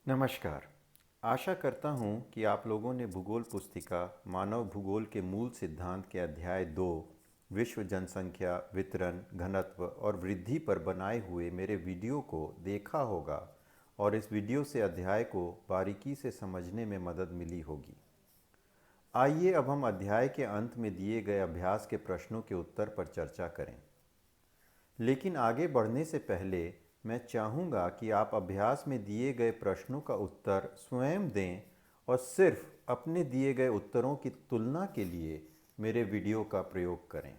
नमस्कार। आशा करता हूँ कि आप लोगों ने भूगोल पुस्तिका मानव भूगोल के मूल सिद्धांत के अध्याय 2 विश्व जनसंख्या वितरण घनत्व और वृद्धि पर बनाए हुए मेरे वीडियो को देखा होगा और इस वीडियो से अध्याय को बारीकी से समझने में मदद मिली होगी। आइए अब हम अध्याय के अंत में दिए गए अभ्यास के प्रश्नों के उत्तर पर चर्चा करें। लेकिन आगे बढ़ने से पहले मैं चाहूँगा कि आप अभ्यास में दिए गए प्रश्नों का उत्तर स्वयं दें और सिर्फ अपने दिए गए उत्तरों की तुलना के लिए मेरे वीडियो का प्रयोग करें।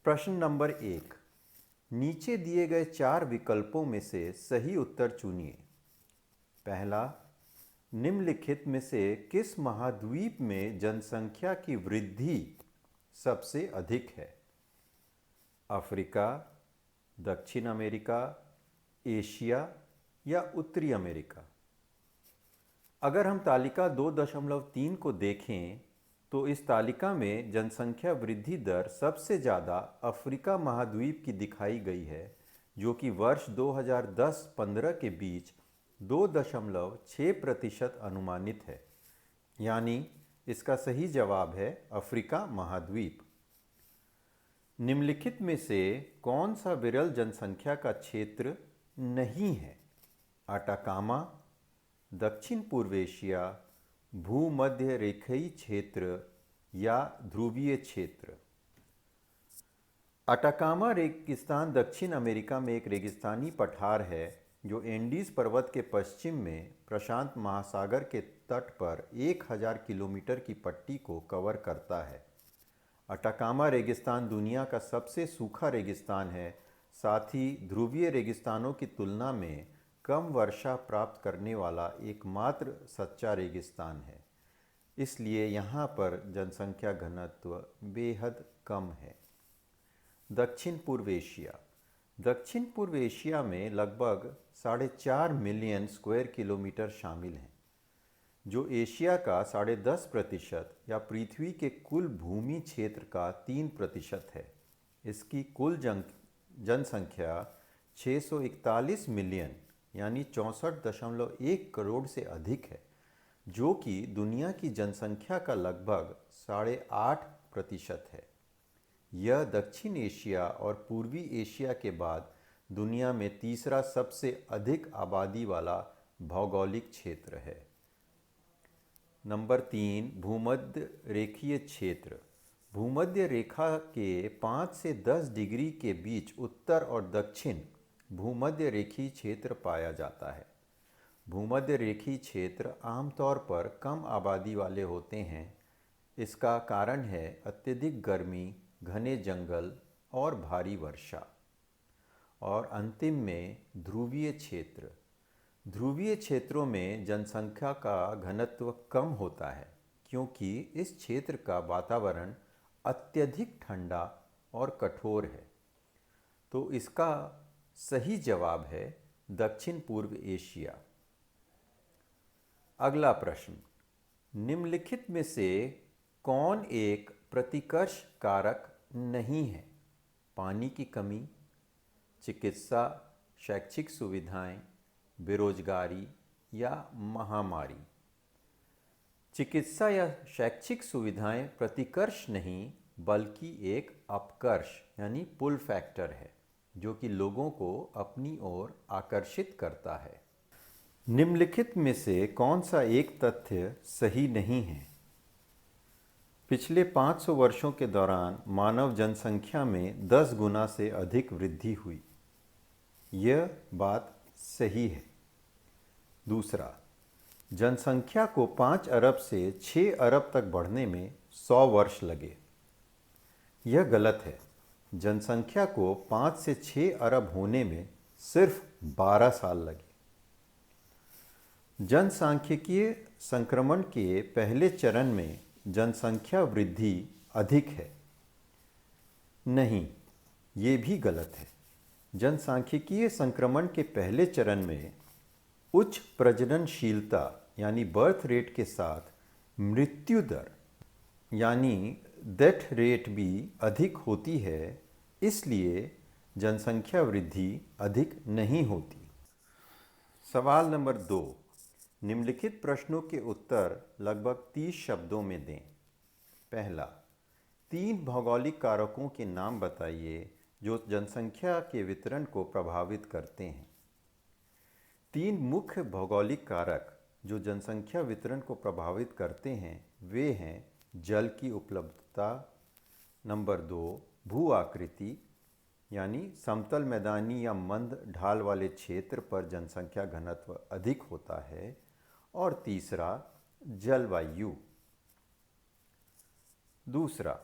प्रश्न नंबर 1, नीचे दिए गए 4 विकल्पों में से सही उत्तर चुनिए। पहला, निम्नलिखित में से किस महाद्वीप में जनसंख्या की वृद्धि सबसे अधिक है? अफ्रीका, दक्षिण अमेरिका, एशिया या उत्तरी अमेरिका? अगर हम तालिका 2.3 को देखें तो इस तालिका में जनसंख्या वृद्धि दर सबसे ज़्यादा अफ्रीका महाद्वीप की दिखाई गई है, जो कि वर्ष 2010-15 के बीच 2.6% अनुमानित है। यानी इसका सही जवाब है अफ्रीका महाद्वीप। निम्नलिखित में से कौन सा विरल जनसंख्या का क्षेत्र नहीं है? अटाकामा, दक्षिण पूर्व एशिया, भूमध्य रेखीय क्षेत्र या ध्रुवीय क्षेत्र? अटाकामा रेगिस्तान दक्षिण अमेरिका में एक रेगिस्तानी पठार है जो एंडीज पर्वत के पश्चिम में प्रशांत महासागर के तट पर 1000 किलोमीटर की पट्टी को कवर करता है। अटाकामा रेगिस्तान दुनिया का सबसे सूखा रेगिस्तान है, साथ ही ध्रुवीय रेगिस्तानों की तुलना में कम वर्षा प्राप्त करने वाला एकमात्र सच्चा रेगिस्तान है। इसलिए यहाँ पर जनसंख्या घनत्व बेहद कम है। दक्षिण पूर्व एशिया। दक्षिण पूर्व एशिया में लगभग 4.5 मिलियन स्क्वायर किलोमीटर शामिल हैं, जो एशिया का 10.5% या पृथ्वी के कुल भूमि क्षेत्र का 3% है। इसकी कुल जनसंख्या 641 मिलियन यानी 64.1 करोड़ से अधिक है, जो कि दुनिया की जनसंख्या का लगभग 8.5% है। यह दक्षिण एशिया और पूर्वी एशिया के बाद दुनिया में तीसरा सबसे अधिक आबादी वाला भौगोलिक क्षेत्र है। नंबर 3, भूमध्य रेखीय क्षेत्र। भूमध्य रेखा के 5 से 10 डिग्री के बीच उत्तर और दक्षिण भूमध्य रेखीय क्षेत्र पाया जाता है। भूमध्य रेखीय क्षेत्र आमतौर पर कम आबादी वाले होते हैं। इसका कारण है अत्यधिक गर्मी, घने जंगल और भारी वर्षा। और अंतिम में ध्रुवीय क्षेत्र। ध्रुवीय क्षेत्रों में जनसंख्या का घनत्व कम होता है, क्योंकि इस क्षेत्र का वातावरण अत्यधिक ठंडा और कठोर है। तो इसका सही जवाब है दक्षिण पूर्व एशिया। अगला प्रश्न, निम्नलिखित में से कौन एक प्रतिकर्ष कारक नहीं है? पानी की कमी, चिकित्सा, शैक्षिक सुविधाएं, बेरोजगारी या महामारी? चिकित्सा या शैक्षिक सुविधाएं प्रतिकर्ष नहीं बल्कि एक अपकर्ष यानी पुल फैक्टर है, जो कि लोगों को अपनी ओर आकर्षित करता है। निम्नलिखित में से कौन सा एक तथ्य सही नहीं है? पिछले 500 वर्षों के दौरान मानव जनसंख्या में 10 गुना से अधिक वृद्धि हुई। यह बात सही है। दूसरा, जनसंख्या को 5 अरब से 6 अरब तक बढ़ने में 100 वर्ष लगे। यह गलत है। जनसंख्या को 5 से 6 अरब होने में सिर्फ 12 साल लगे। जनसांख्यिकीय संक्रमण के पहले चरण में जनसंख्या वृद्धि अधिक है। नहीं, ये भी गलत है। जनसांख्यिकीय संक्रमण के पहले चरण में उच्च प्रजननशीलता यानी बर्थ रेट के साथ मृत्यु दर यानी डेथ रेट भी अधिक होती है, इसलिए जनसंख्या वृद्धि अधिक नहीं होती। सवाल नंबर 2। निम्नलिखित प्रश्नों के उत्तर लगभग 30 शब्दों में दें। पहला, 3 भौगोलिक कारकों के नाम बताइए जो जनसंख्या के वितरण को प्रभावित करते हैं। 3 मुख्य भौगोलिक कारक जो जनसंख्या वितरण को प्रभावित करते हैं वे हैं जल की उपलब्धता, नंबर 2 भू आकृति यानी समतल मैदानी या मंद ढाल वाले क्षेत्र पर जनसंख्या घनत्व अधिक होता है, और तीसरा जलवायु। दूसरा,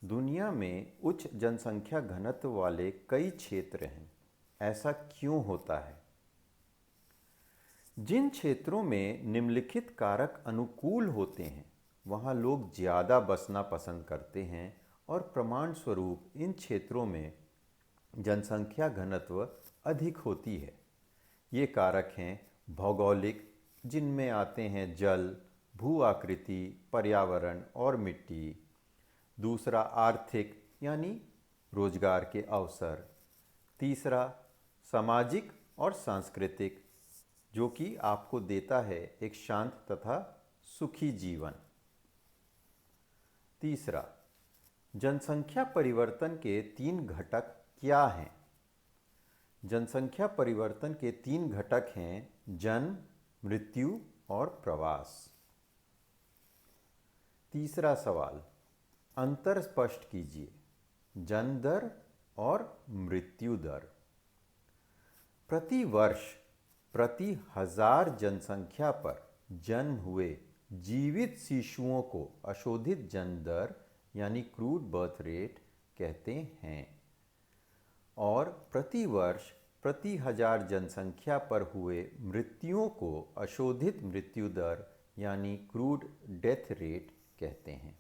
दुनिया में उच्च जनसंख्या घनत्व वाले कई क्षेत्र हैं, ऐसा क्यों होता है? जिन क्षेत्रों में निम्नलिखित कारक अनुकूल होते हैं वहाँ लोग ज़्यादा बसना पसंद करते हैं, और प्रमाण स्वरूप इन क्षेत्रों में जनसंख्या घनत्व अधिक होती है। ये कारक हैं भौगोलिक, जिनमें आते हैं जल, भू आकृति, पर्यावरण और मिट्टी। दूसरा आर्थिक यानी रोजगार के अवसर। तीसरा सामाजिक और सांस्कृतिक, जो कि आपको देता है एक शांत तथा सुखी जीवन। तीसरा, जनसंख्या परिवर्तन के 3 घटक क्या हैं? जनसंख्या परिवर्तन के 3 घटक हैं जन्म, मृत्यु और प्रवास। तीसरा सवाल, अंतर स्पष्ट कीजिए, जन्म दर और मृत्यु दर। प्रति वर्ष प्रति 1000 जनसंख्या पर जन्म हुए जीवित शिशुओं को अशोधित जन्म दर यानी क्रूड बर्थ रेट कहते हैं, और प्रति वर्ष प्रति 1000 जनसंख्या पर हुए मृत्युओं को अशोधित मृत्यु दर यानी क्रूड डेथ रेट कहते हैं।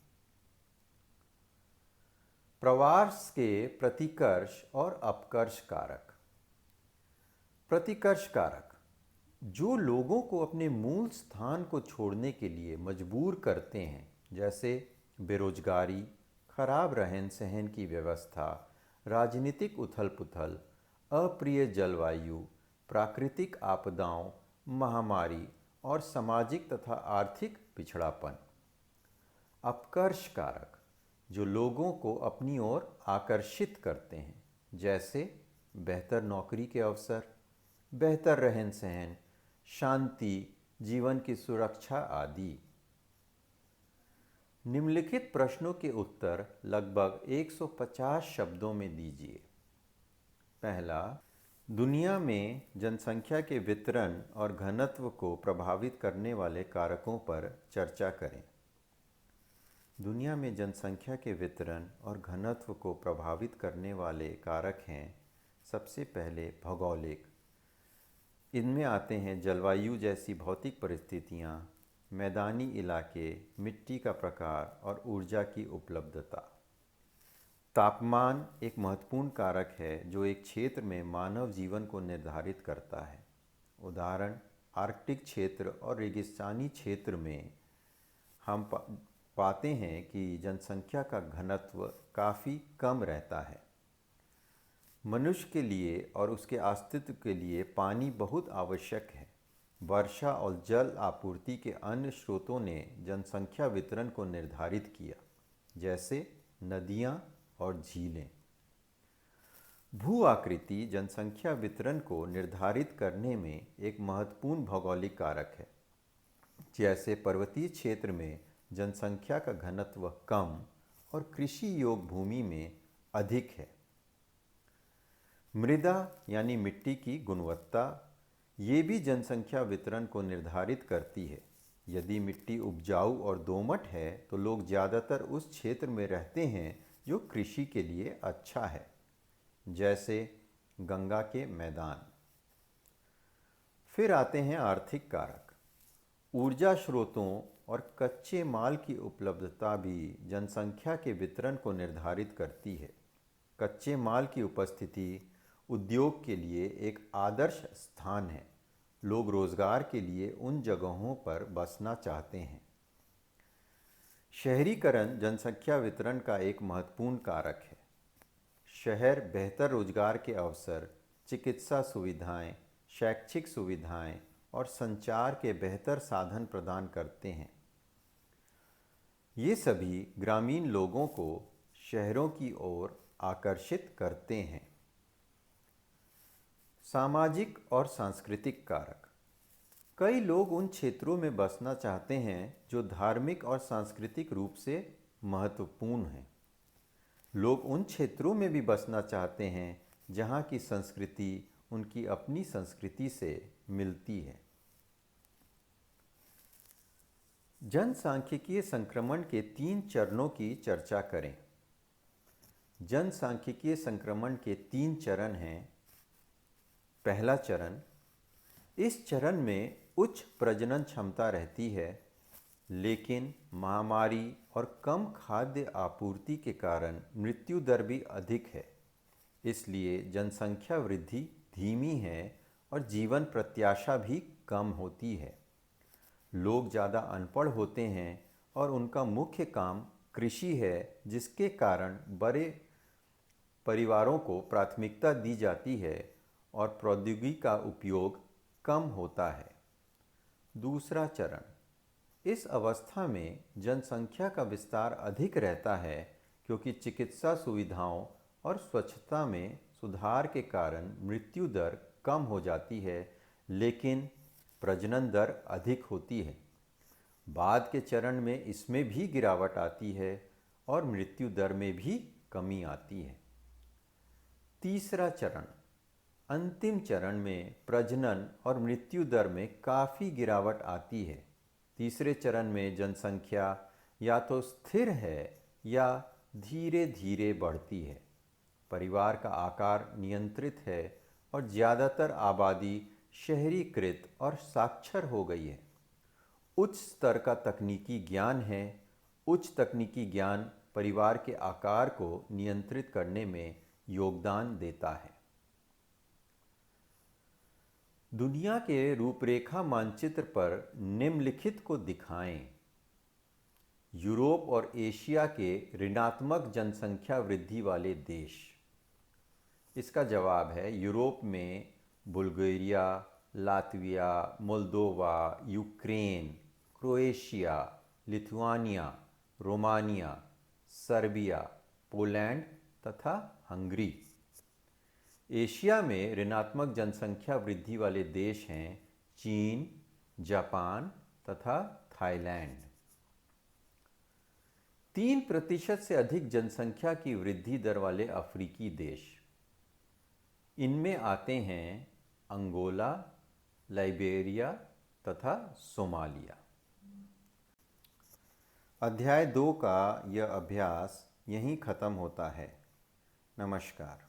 प्रवास के प्रतिकर्ष और अपकर्ष कारक। प्रतिकर्ष कारक जो लोगों को अपने मूल स्थान को छोड़ने के लिए मजबूर करते हैं, जैसे बेरोजगारी, खराब रहन सहन की व्यवस्था, राजनीतिक उथल पुथल, अप्रिय जलवायु, प्राकृतिक आपदाओं, महामारी और सामाजिक तथा आर्थिक पिछड़ापन। अपकर्ष कारक जो लोगों को अपनी ओर आकर्षित करते हैं, जैसे बेहतर नौकरी के अवसर, बेहतर रहन सहन, शांति, जीवन की सुरक्षा आदि। निम्नलिखित प्रश्नों के उत्तर लगभग 150 शब्दों में दीजिए। पहला, दुनिया में जनसंख्या के वितरण और घनत्व को प्रभावित करने वाले कारकों पर चर्चा करें। दुनिया में जनसंख्या के वितरण और घनत्व को प्रभावित करने वाले कारक हैं, सबसे पहले भौगोलिक। इनमें आते हैं जलवायु जैसी भौतिक परिस्थितियाँ, मैदानी इलाके, मिट्टी का प्रकार और ऊर्जा की उपलब्धता। तापमान एक महत्वपूर्ण कारक है जो एक क्षेत्र में मानव जीवन को निर्धारित करता है। उदाहरण, आर्कटिक क्षेत्र और रेगिस्तानी क्षेत्र में हम पाते हैं कि जनसंख्या का घनत्व काफ़ी कम रहता है। मनुष्य के लिए और उसके अस्तित्व के लिए पानी बहुत आवश्यक है। वर्षा और जल आपूर्ति के अन्य स्रोतों ने जनसंख्या वितरण को निर्धारित किया, जैसे नदियाँ और झीलें। भू आकृति जनसंख्या वितरण को निर्धारित करने में एक महत्वपूर्ण भौगोलिक कारक है। जैसे पर्वतीय क्षेत्र में जनसंख्या का घनत्व कम और कृषि योग्य भूमि में अधिक है। मृदा यानी मिट्टी की गुणवत्ता, ये भी जनसंख्या वितरण को निर्धारित करती है। यदि मिट्टी उपजाऊ और दोमट है तो लोग ज़्यादातर उस क्षेत्र में रहते हैं जो कृषि के लिए अच्छा है, जैसे गंगा के मैदान। फिर आते हैं आर्थिक कारक। ऊर्जा स्रोतों और कच्चे माल की उपलब्धता भी जनसंख्या के वितरण को निर्धारित करती है। कच्चे माल की उपस्थिति उद्योग के लिए एक आदर्श स्थान है। लोग रोजगार के लिए उन जगहों पर बसना चाहते हैं। शहरीकरण जनसंख्या वितरण का एक महत्वपूर्ण कारक है। शहर बेहतर रोजगार के अवसर, चिकित्सा सुविधाएं, शैक्षिक सुविधाएं और संचार के बेहतर साधन प्रदान करते हैं। ये सभी ग्रामीण लोगों को शहरों की ओर आकर्षित करते हैं। सामाजिक और सांस्कृतिक कारक। कई लोग उन क्षेत्रों में बसना चाहते हैं जो धार्मिक और सांस्कृतिक रूप से महत्वपूर्ण हैं। लोग उन क्षेत्रों में भी बसना चाहते हैं जहां की संस्कृति उनकी अपनी संस्कृति से मिलती है। जनसांख्यिकीय संक्रमण के 3 चरणों की चर्चा करें। जनसांख्यिकीय संक्रमण के 3 चरण हैं। पहला चरण, इस चरण में उच्च प्रजनन क्षमता रहती है, लेकिन महामारी और कम खाद्य आपूर्ति के कारण मृत्यु दर भी अधिक है। इसलिए जनसंख्या वृद्धि धीमी है और जीवन प्रत्याशा भी कम होती है। लोग ज़्यादा अनपढ़ होते हैं और उनका मुख्य काम कृषि है, जिसके कारण बड़े परिवारों को प्राथमिकता दी जाती है और प्रौद्योगिकी का उपयोग कम होता है। दूसरा चरण, इस अवस्था में जनसंख्या का विस्तार अधिक रहता है क्योंकि चिकित्सा सुविधाओं और स्वच्छता में सुधार के कारण मृत्यु दर कम हो जाती है, लेकिन प्रजनन दर अधिक होती है। बाद के चरण में इसमें भी गिरावट आती है और मृत्यु दर में भी कमी आती है। तीसरा चरण, अंतिम चरण में प्रजनन और मृत्यु दर में काफ़ी गिरावट आती है। तीसरे चरण में जनसंख्या या तो स्थिर है या धीरे धीरे बढ़ती है। परिवार का आकार नियंत्रित है और ज़्यादातर आबादी शहरीकृत और साक्षर हो गई है। उच्च स्तर का तकनीकी ज्ञान है। उच्च तकनीकी ज्ञान परिवार के आकार को नियंत्रित करने में योगदान देता है। दुनिया के रूपरेखा मानचित्र पर निम्नलिखित को दिखाएं। यूरोप और एशिया के ऋणात्मक जनसंख्या वृद्धि वाले देश। इसका जवाब है यूरोप में Bulgaria, Latvia, Moldova, Ukraine, Croatia, Lithuania, Romania, Serbia, Poland तथा हंगरी। एशिया में ऋणात्मक जनसंख्या वृद्धि वाले देश हैं चीन, जापान तथा थाईलैंड। 3% से अधिक जनसंख्या की वृद्धि दर वाले अफ्रीकी देश। इनमें आते हैं अंगोला, लाइबेरिया तथा सोमालिया। अध्याय 2 का यह अभ्यास यहीं ख़त्म होता है। नमस्कार।